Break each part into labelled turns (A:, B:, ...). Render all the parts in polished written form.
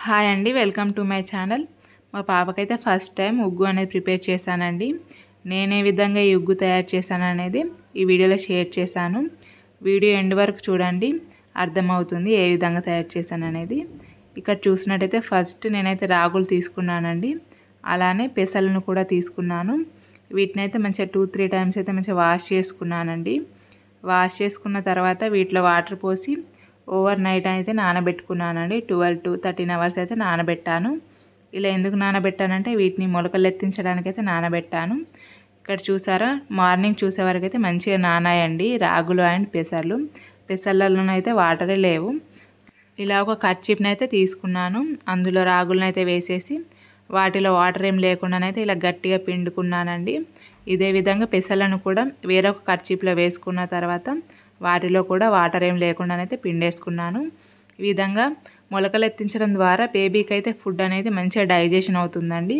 A: Hi అండి, welcome to my channel. మా పాపకైతే first time ఉగ్గు అనేది ప్రిపేర్ చేశానండి. నేను ఏ విధంగా ఈ ఉగ్గు తయారు చేశాను అనేది ఈ వీడియోలో షేర్ చేశాను. వీడియో ఎండ్ వరకు చూడండి, అర్థమవుతుంది ఏ విధంగా తయారు చేశాను అనేది. ఇక్కడ చూసినట్టయితే ఫస్ట్ నేనైతే రాగులు తీసుకున్నానండి, అలానే పెసలను కూడా తీసుకున్నాను. వీటిని అయితే మంచిగా 2-3 టైమ్స్ అయితే మంచిగా వాష్ చేసుకున్నానండి. వాష్ చేసుకున్న తర్వాత వీటిలో వాటర్ పోసి ఓవర్ నైట్ అయితే నానబెట్టుకున్నానండి. 12 to 13 అవర్స్ అయితే నానబెట్టాను. ఇలా ఎందుకు నానబెట్టానంటే వీటిని మొలకలు ఎత్తించడానికైతే నానబెట్టాను. ఇక్కడ చూసారా, మార్నింగ్ చూసే వరకు అయితే మంచిగా నానాయండి రాగులు అండ్ పెసర్లు. పెసర్లలోనైతే వాటరే లేవు. ఇలా ఒక కర్చీప్ని అయితే తీసుకున్నాను, అందులో రాగులను అయితే వేసేసి వాటిలో వాటర్ ఏం లేకుండానైతే ఇలా గట్టిగా పిండుకున్నానండి. ఇదే విధంగా పెసర్లను కూడా వేరొక కర్చీప్లో వేసుకున్న తర్వాత వాటిలో కూడా వాటర్ ఏం లేకుండానైతే పిండేసుకున్నాను. ఈ విధంగా మొలకలు ఎత్తించడం ద్వారా బేబీకి అయితే ఫుడ్ అనేది మంచిగా డైజెషన్ అవుతుందండి.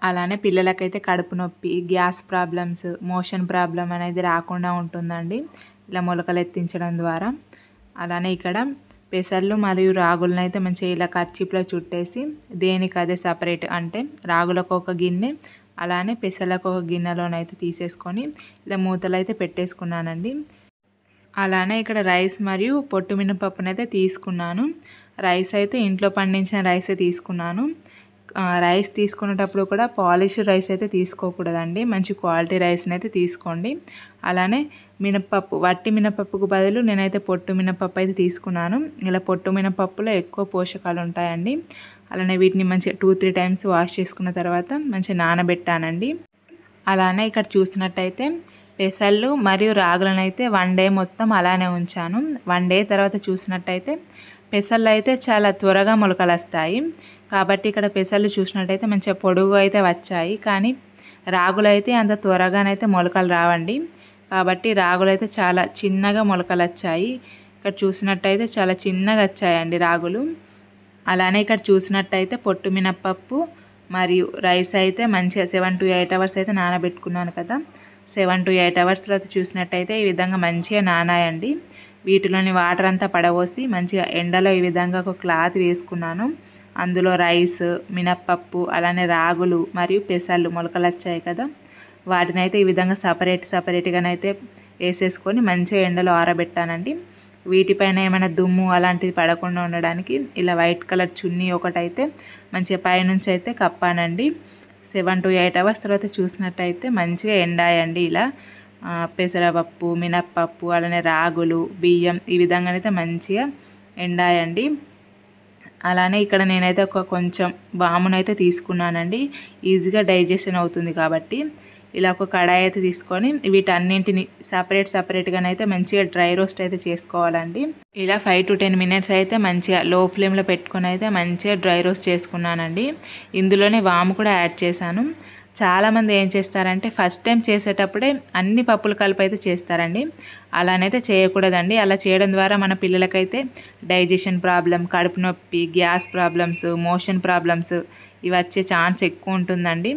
A: అలానే పిల్లలకైతే కడుపు నొప్పి, గ్యాస్ ప్రాబ్లమ్స్, మోషన్ ప్రాబ్లం అనేది రాకుండా ఉంటుందండి ఇలా మొలకలు ఎత్తించడం ద్వారా. అలానే ఇక్కడ పెసర్లు మరియు రాగులను అయితే మంచిగా ఇలా కర్చీప్లో చుట్టేసి దేనికి అదే సపరేట్, అంటే రాగులకు ఒక గిన్నె అలానే పెసర్లకు ఒక గిన్నెలోనైతే తీసేసుకొని ఇలా మూతలు అయితే పెట్టేసుకున్నానండి. అలానే ఇక్కడ రైస్ మరియు పొట్టు మినపప్పునైతే తీసుకున్నాను. రైస్ అయితే ఇంట్లో పండించిన రైసే తీసుకున్నాను. రైస్ తీసుకునేటప్పుడు కూడా పాలిష్ రైస్ అయితే తీసుకోకూడదండి, మంచి క్వాలిటీ రైస్ని అయితే తీసుకోండి. అలానే మినపప్పు, వట్టి మినపప్పుకు బదులు నేనైతే పొట్టు మినపప్పు అయితే తీసుకున్నాను. ఇలా పొట్టు మినపప్పులో ఎక్కువ పోషకాలు ఉంటాయండి. అలానే వీటిని మంచిగా 2-3 టైమ్స్ వాష్ చేసుకున్న తర్వాత మంచిగా నానబెట్టానండి. అలానే ఇక్కడ చూసినట్టయితే పెసళ్ళు మరియు రాగులను అయితే 1 డే మొత్తం అలానే ఉంచాను. 1 డే తర్వాత చూసినట్టయితే పెసళ్ళు అయితే చాలా త్వరగా మొలకలు వస్తాయి. కాబట్టి ఇక్కడ పెసళ్ళు చూసినట్టయితే మంచిగా పొడుగు అయితే వచ్చాయి, కానీ రాగులు అయితే అంత త్వరగానైతే మొలకలు రావండి. కాబట్టి రాగులు అయితే చాలా చిన్నగా మొలకలు వచ్చాయి. ఇక్కడ చూసినట్టయితే చాలా చిన్నగా వచ్చాయండి రాగులు. అలానే ఇక్కడ చూసినట్టయితే పొట్టు మినపప్పు మరియు రైస్ అయితే మంచిగా 7 to 8 అవర్స్ అయితే నానబెట్టుకున్నాను కదా. 7 to 8 అవర్స్ తర్వాత చూసినట్టయితే ఈ విధంగా మంచిగా నానాయండి. వీటిలోని వాటర్ అంతా పడబోసి మంచిగా ఎండలో ఈ విధంగా ఒక క్లాత్ వేసుకున్నాను. అందులో రైస్, మినప్పప్పు, అలానే రాగులు మరియు పెసళ్ళు మొలకలు వచ్చాయి కదా, వాటిని అయితే ఈ విధంగా సపరేట్గానైతే వేసేసుకొని మంచిగా ఎండలో ఆరబెట్టానండి. వీటిపైన ఏమైనా దుమ్ము అలాంటిది పడకుండా ఉండడానికి ఇలా వైట్ కలర్ చున్నీ ఒకటైతే మంచిగా పైనుంచి అయితే కప్పానండి. 7 to 8 అవర్స్ తర్వాత చూసినట్టయితే మంచిగా ఎండాయండి. ఇలా పెసరపప్పు, మినప్పప్పు, అలానే రాగులు, బియ్యం ఈ విధంగానైతే మంచిగా ఎండాయండి. అలానే ఇక్కడ నేనైతే కొంచెం వామునైతే తీసుకున్నానండి, ఈజీగా డైజెషన్ అవుతుంది కాబట్టి. ఇలా ఒక కడాయి అయితే తీసుకొని వీటన్నింటిని సపరేట్గానైతే మంచిగా డ్రై రోస్ట్ అయితే చేసుకోవాలండి. ఇలా 5 to 10 మినిట్స్ అయితే మంచిగా లో ఫ్లేమ్లో పెట్టుకొని అయితే మంచిగా డ్రై రోస్ట్ చేసుకున్నానండి. ఇందులోనే వాము కూడా యాడ్ చేశాను. చాలామంది ఏం చేస్తారంటే ఫస్ట్ టైం చేసేటప్పుడే అన్ని పప్పులు కలిపి అయితే చేస్తారండి. అలానైతే చేయకూడదండి. అలా చేయడం ద్వారా మన పిల్లలకైతే డైజెషన్ ప్రాబ్లం, కడుపు నొప్పి, గ్యాస్ ప్రాబ్లమ్స్, మోషన్ ప్రాబ్లమ్స్ ఇవి వచ్చే ఛాన్స్ ఎక్కువ ఉంటుందండి.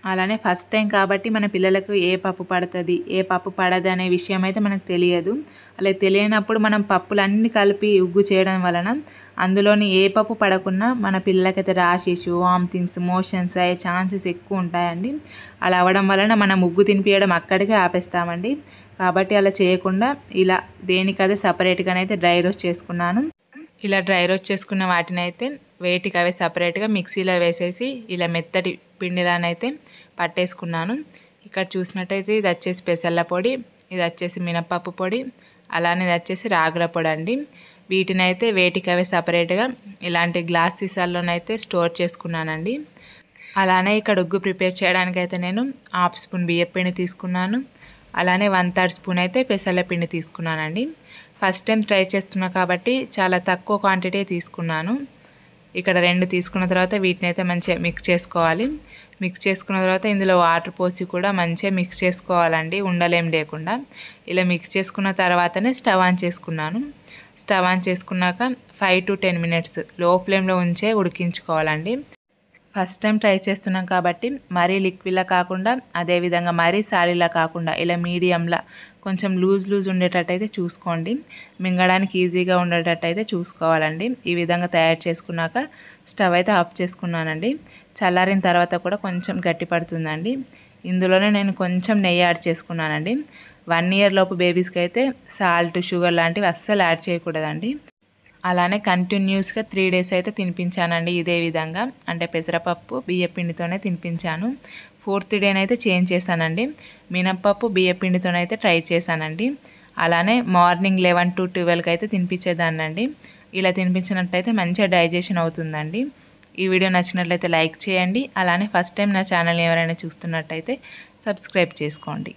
A: అలానే ఫస్ట్ టైం కాబట్టి మన పిల్లలకు ఏ పప్పు పడుతుంది, ఏ పప్పు పడదు అనే విషయం అయితే మనకు తెలియదు. అలా తెలియనప్పుడు మనం పప్పులన్నీ కలిపి ఉగ్గు చేయడం వలన అందులోని ఏ పప్పు పడకున్నా మన పిల్లలకైతే ర్యాషెస్, వామిటింగ్స్, మోషన్స్ అయ్యే ఛాన్సెస్ ఎక్కువ ఉంటాయండి. అలా అవ్వడం వలన మనం ఉగ్గు తినిపించడం అక్కడికే ఆపేస్తామండి. కాబట్టి అలా చేయకుండా ఇలా దేనికదే సపరేట్గానైతే డ్రై రోస్ట్ చేసుకున్నాను. ఇలా డ్రై రోస్ట్ చేసుకున్న వాటిని అయితే వేటికి అవే సపరేట్గా మిక్సీలో వేసేసి ఇలా మెత్తటి పిండిలానైతే పట్టేసుకున్నాను. ఇక్కడ చూసినట్టయితే ఇది వచ్చేసి పెసళ్ళ పొడి, ఇది వచ్చేసి మినపప్పు పొడి, అలానే ఇది వచ్చేసి రాగుల పొడి అండి. వీటిని అయితే వేటికి అవే సపరేట్గా ఇలాంటి గ్లాస్ సీసాల్లోనైతే స్టోర్ చేసుకున్నానండి. అలానే ఇక్కడ ఉగ్గు ప్రిపేర్ చేయడానికి అయితే నేను 1/2 స్పూన్ బియ్యం పిండి తీసుకున్నాను. అలానే 1/3 స్పూన్ అయితే పెసళ్ళ పిండి తీసుకున్నానండి. ఫస్ట్ టైం ట్రై చేస్తున్నా కాబట్టి చాలా తక్కువ క్వాంటిటీ తీసుకున్నాను. ఇక్కడ 2 తీసుకున్న తర్వాత వీటిని అయితే మంచిగా మిక్స్ చేసుకోవాలి. మిక్స్ చేసుకున్న తర్వాత ఇందులో వాటర్ పోసి కూడా మంచిగా మిక్స్ చేసుకోవాలండి, ఉండలేం లేకుండా. ఇలా మిక్స్ చేసుకున్న తర్వాతనే స్టవ్ ఆన్ చేసుకున్నాను. స్టవ్ ఆన్ చేసుకున్నాక 5 to 10 మినిట్స్ లో ఫ్లేమ్లో ఉంచే ఉడికించుకోవాలండి. ఫస్ట్ టైం ట్రై చేస్తున్నాం కాబట్టి మరీ లిక్విడ్లా కాకుండా, అదేవిధంగా మరీ సాలీలా కాకుండా ఇలా మీడియంలా కొంచెం లూజ్ ఉండేటట్టయితే చూసుకోండి. మింగడానికి ఈజీగా ఉండేటట్టయితే చూసుకోవాలండి. ఈ విధంగా తయారు చేసుకున్నాక స్టవ్ అయితే ఆఫ్ చేసుకున్నానండి. చల్లారిన తర్వాత కూడా కొంచెం గట్టి పడుతుందండి. ఇందులోనే నేను కొంచెం నెయ్యి యాడ్ చేసుకున్నానండి. 1 ఇయర్ లోపు బేబీస్కి అయితే సాల్ట్, షుగర్ లాంటివి అస్సలు యాడ్ చేయకూడదండి. అలానే కంటిన్యూస్గా 3 డేస్ అయితే తినిపించానండి. ఇదే విధంగా అంటే పెసరపప్పు బియ్యపిండితోనే తినిపించాను. 4th డేనైతే చేంజ్ చేశానండి. మినప్పప్పు బియ్యపిండితోనైతే ట్రై చేశానండి. అలానే మార్నింగ్ 11 to 12కి అయితే తినిపించేదాన్నండి. ఇలా తినిపించినట్లయితే మంచిగా డైజెషన్ అవుతుందండి. ఈ వీడియో నచ్చినట్లయితే లైక్ చేయండి. అలానే ఫస్ట్ టైం నా ఛానల్ ఎవరైనా చూస్తున్నట్టయితే సబ్స్క్రైబ్ చేసుకోండి.